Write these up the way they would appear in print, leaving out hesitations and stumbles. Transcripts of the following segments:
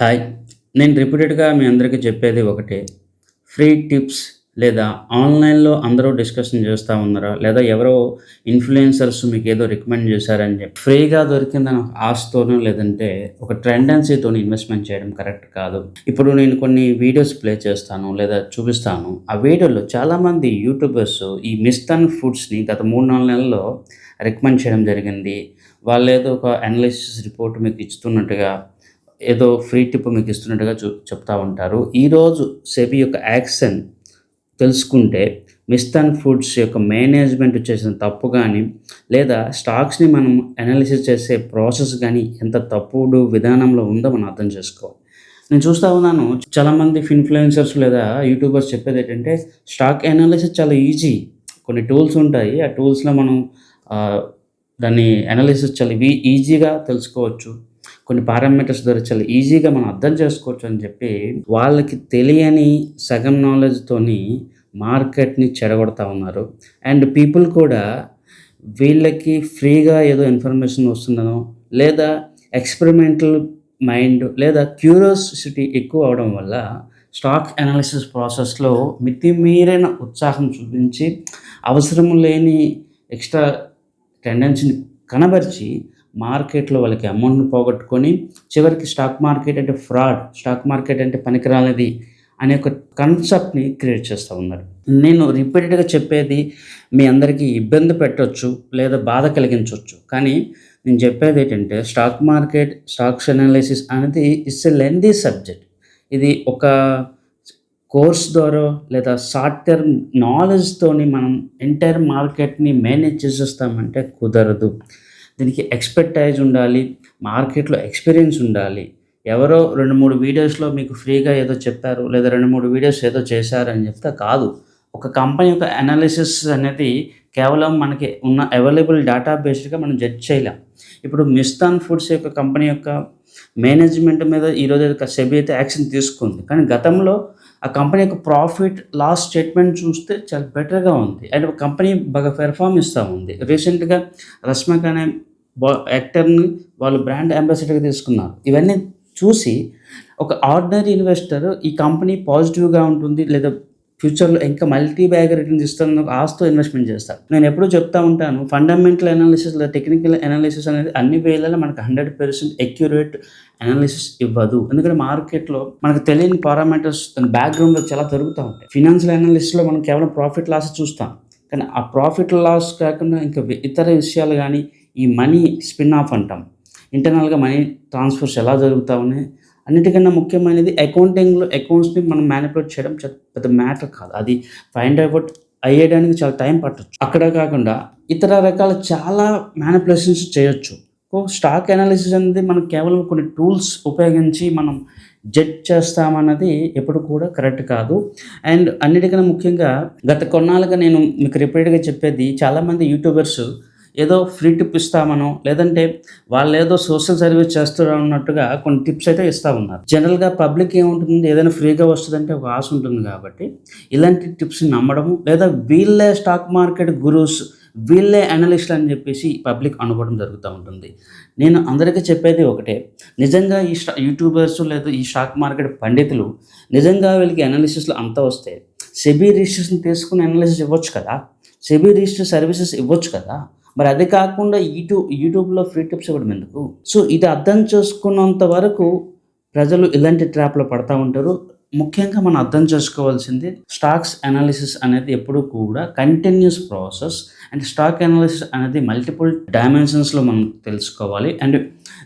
Hi. నేను రిపీటెడ్‌గా మీ అందరికీ చెప్పేది ఒకటే. ఫ్రీ టిప్స్ లేదా ఆన్‌లైన్‌లో అందరూ డిస్కషన్ చేస్తా ఉన్నారా? లేదా ఎవరో ఇన్‌ఫ్లుయెన్సర్స్ మీకేదో రికమెండ్ చేశారని చెప్పి ఫ్రీగా దొరికిందని ఒక ఆశతోనో లేదంటే ఒక టెండెన్సీతోని ఇన్వెస్ట్‌మెంట్ చేయడం కరెక్ట్ కాదు. ఇప్పుడు నేను కొన్ని వీడియోస్ ప్లే చేస్తాను లేదా చూపిస్తాను. ఆ వీడియోలో చాలామంది యూట్యూబర్స్ ఈ మిస్టన్ ఫుడ్స్‌ని గత 3, 4 నెలల్లో రికమెండ్ చేయడం జరిగింది. వాళ్ళేదో ఒక అనాలిసిస్ రిపోర్ట్ మీకు ఇస్తున్నట్టుగా ఏదో ఫ్రీ టిప్ మీకు ఇస్తున్నట్టుగా చెప్తా ఉంటారు. ఈరోజు సెబీ యొక్క యాక్షన్ తెలుసుకుంటే మిస్టన్ ఫుడ్స్ యొక్క మేనేజ్మెంట్ చేసిన తప్పు గానీ, లేదా స్టాక్స్‌ని మనం అనాలిసిస్ చేసే ప్రాసెస్ గానీ ఎంత తప్పుడు విధానంలో ఉందో మనం అర్థం చేసుకోవాలి. నేను చూస్తా ఉన్నాను చాలామంది ఇన్‌ఫ్లుయెన్సర్స్ లేదా యూట్యూబర్స్ చెప్పేదేంటంటే స్టాక్ అనాలిసిస్ చాలా ఈజీ. కొన్ని టూల్స్ ఉంటాయి. ఆ టూల్స్‌లో మనం ఆహ్, దాన్ని అనాలిసిస్ చాలా ఈజీగా తెలుసుకోవచ్చు. కొన్ని పారామీటర్స్ ద్వారా చాలా ఈజీగా మనం అర్థం చేసుకోవచ్చు అని చెప్పి వాళ్ళకి తెలియని సగం నాలెడ్జ్‌తోని మార్కెట్‌ని చెడగొడతా ఉన్నారు. అండ్ పీపుల్ కూడా వీళ్ళకి ఫ్రీగా ఏదో ఇన్ఫర్మేషన్ వస్తుందనో, లేదా ఎక్స్‌పెరిమెంటల్ మైండ్ లేదా క్యూరియాసిటీ ఎక్కువ అవ్వడం వల్ల స్టాక్ అనాలిసిస్ ప్రాసెస్‌లో మితిమీరిన ఉత్సాహం చూపించి అవసరం లేని ఎక్స్‌ట్రా టెండెన్సీని కనబరిచి మార్కెట్‌లో వాళ్ళకి అమౌంట్‌ని పోగొట్టుకొని చివరికి స్టాక్ మార్కెట్ అంటే ఫ్రాడ్, స్టాక్ మార్కెట్ అంటే పనికిరానిది అనే ఒక కాన్సెప్ట్‌ని క్రియేట్ చేస్తా ఉన్నారు. నేను రిపీటెడ్‌గా చెప్పేది మీ అందరికీ ఇబ్బంది పెట్టొచ్చు లేదా బాధ కలిగించొచ్చు. కానీ నేను చెప్పేదేంటంటే స్టాక్ మార్కెట్, స్టాక్స్ అనాలిసిస్ అనేది ఇట్స్ ఎ లెంథీ సబ్జెక్ట్. ఇది ఒక కోర్స్ ద్వారో లేదా షార్ట్ టర్మ్ నాలెడ్జ్‌తోని మనం ఎంటైర్ మార్కెట్‌ని మేనేజ్ చేసేస్తామంటే కుదరదు. దీనికి ఎక్స్‌పర్టైజ్ ఉండాలి. మార్కెట్‌లో ఎక్స్‌పీరియన్స్ ఉండాలి. ఎవరో 2, 3 వీడియోస్‌లో మీకు ఫ్రీగా ఏదో చెప్పారు. లేదా 2, 3 వీడియోస్ ఏదో చేశారని చెప్తే కాదు. ఒక కంపెనీ యొక్క అనాలిసిస్ అనేది కేవలం మనకి ఉన్న అవైలబుల్ డేటా బేస్డ్‌గా మనం జడ్జ్ చేయలేం. ఇప్పుడు మిస్టాన్ ఫుడ్స్ యొక్క కంపెనీ యొక్క మేనేజ్మెంట్ మీద ఈరోజు సెబీ అయితే యాక్షన్ తీసుకుంది. కానీ గతంలో ఆ కంపెనీ యొక్క ప్రాఫిట్, లాస్ స్టేట్మెంట్ చూస్తే చాలా బెటర్‌గా ఉంది. అండ్ కంపెనీ బాగా పెర్ఫార్మ్ ఇస్తా ఉంది. రీసెంట్‌గా 'రష్మిక' అనే యాక్టర్‌ని వాళ్ళు బ్రాండ్ అంబాసిడర్‌గా తీసుకున్నారు. ఇవన్నీ చూసి ఒక ఆర్డినరీ ఇన్వెస్టర్ ఈ కంపెనీ పాజిటివ్‌గా ఉంటుంది లేదా ఫ్యూచర్‌లో ఇంకా మల్టీ బ్యాగ్ రిటర్న్స్ ఇస్తుందన్న ఒక ఆశతో ఇన్వెస్ట్‌మెంట్ చేస్తారు. నేను ఎప్పుడూ చెప్తా ఉంటాను ఫండమెంటల్ అనాలిసిస్ లేదా టెక్నికల్ అనాలిసిస్ అనేది అన్ని వేళలా మనకు 100% అక్యురేట్ అనాలిసిస్ ఇవ్వదు. ఎందుకంటే మార్కెట్‌లో మనకు తెలియని పారామీటర్స్ దాని బ్యాక్‌గ్రౌండ్‌లో చాలా జరుగుతా ఉంటాయి. ఫినాన్షియల్ అనాలిసిస్‌లో మనం కేవలం ప్రాఫిట్ లాస్ చూస్తాం. కానీ ఆ ప్రాఫిట్ లాస్ కాకుండా ఇంకా ఇతర విషయాలు గానీ, ఈ మనీ స్పిన్ ఆఫ్ అంటాం. ఇంటర్నల్‌గా మనీ ట్రాన్స్‌ఫర్స్ ఎలా జరుగుతా ఉన్నాయి. అన్నిటికన్నా ముఖ్యమైనది అకౌంటింగ్‌లో అకౌంట్స్‌ని మనం మ్యానిపులేట్ చేయడం పెద్ద మ్యాటర్ కాదు. అది ఫైండ్ అవుట్ అయ్యేయడానికి చాలా టైం పట్టొచ్చు. అక్కడ కాకుండా ఇతర రకాల చాలా మ్యానిపులేషన్స్ చేయొచ్చు. స్టాక్ అనాలిసిస్ అనేది మనం కేవలం కొన్ని టూల్స్ ఉపయోగించి మనం జడ్జ్ చేస్తామన్నది ఎప్పుడు కూడా కరెక్ట్ కాదు. అండ్ అన్నిటికన్నా ముఖ్యంగా గత కొన్నాళ్ళుగా నేను మీకు రిపీటెడ్‌గా చెప్పేది చాలామంది యూట్యూబర్స్ ఏదో ఫ్రీ టిప్ ఇస్తామనో, లేదంటే వాళ్ళేదో సోషల్ సర్వీస్ చేస్తున్నట్టుగా కొన్ని టిప్స్ అయితే ఇస్తా ఉన్నారు. జనరల్‌గా పబ్లిక్ ఏముంటుంది ఏదైనా ఫ్రీగా వస్తదంటే ఒక ఆశ ఉంటుంది కాబట్టి, ఇలాంటి టిప్స్‌ని నమ్మడము లేదా వీళ్ళే స్టాక్ మార్కెట్ గురూస్, వీళ్ళే అనలిస్టులు అని చెప్పేసి పబ్లిక్ అనుకోవడం జరుగుతూ ఉంటుంది. నేను అందరికీ చెప్పేది ఒకటే. నిజంగా ఈ యూట్యూబర్స్ లేదా ఈ స్టాక్ మార్కెట్ పండితులు నిజంగా వీళ్ళకి అనాలిసిస్‌లో అంతా వస్తే సెబీ రిజిస్ట్రేషన్ తీసుకొని అనాలిసిస్ ఇవ్వచ్చు కదా! సెబీ రిజిస్టర్ సర్వీసెస్ ఇవ్వచ్చు కదా! మరి అది కాకుండా యూట్యూబ్‌లో ఫ్రీ టిప్స్ ఇవ్వడం ఎందుకు? సో, ఇది అర్థం చేసుకున్నంత వరకు ప్రజలు ఇలాంటి ట్రాప్‌లో పడతా ఉంటారు. ముఖ్యంగా మనం అర్థం చేసుకోవాల్సింది స్టాక్స్ అనాలిసిస్ అనేది ఎప్పుడూ కూడా continuous process. And stock analysis అనేది మల్టిపుల్ డైమెన్షన్స్‌లో మనం తెలుసుకోవాలి. అండ్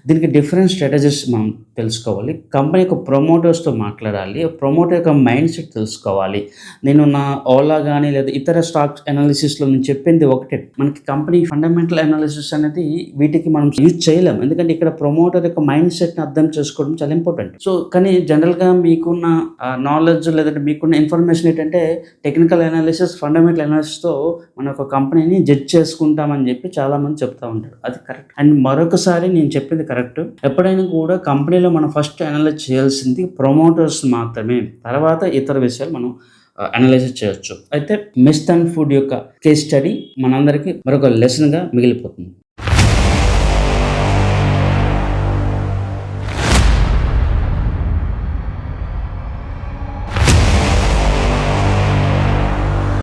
దీనికి డిఫరెంట్ స్ట్రాటజీస్ మనం తెలుసుకోవాలి. కంపెనీ యొక్క ప్రమోటర్స్‌తో మాట్లాడాలి. ప్రమోటర్ యొక్క మైండ్ సెట్ తెలుసుకోవాలి. నేను నా ఓలా గానీ లేదా ఇతర స్టాక్స్ అనాలిసిస్‌లో నేను చెప్పింది ఒకటే. మనకి కంపెనీ ఫండమెంటల్ అనాలిసిస్ అనేది వీటికి మనం యూజ్ చేయలేం. ఎందుకంటే ఇక్కడ ప్రమోటర్ యొక్క మైండ్ సెట్‌ని అర్థం చేసుకోవడం చాలా ఇంపార్టెంట్. సో, కానీ జనరల్‌గా మీకున్న నాలెడ్జ్ లేదంటే మీకున్న ఇన్ఫర్మేషన్ ఏంటంటే టెక్నికల్ అనాలిసిస్, ఫండమెంటల్ అనాలిసిస్‌తో మన ఒక కంపెనీని జడ్జ్ చేసుకుంటామని చెప్పి చాలామంది చెప్తా ఉంటారు. అది కరెక్ట్. అండ్ మరొకసారి నేను చెప్పింది కరెక్ట్. ఎప్పుడైనా కూడా కంపెనీలో మనం ఫస్ట్ అనలైజ్ చేయాల్సింది ప్రమోటర్స్ మాత్రమే. తర్వాత ఇతర విషయాలు మనం అనలైజ్ చేయొచ్చు. అయితే మిస్టన్ ఫుడ్ యొక్క కేస్ స్టడీ మనందరికీ మరొక లెసన్‌గా మిగిలిపోతుంది.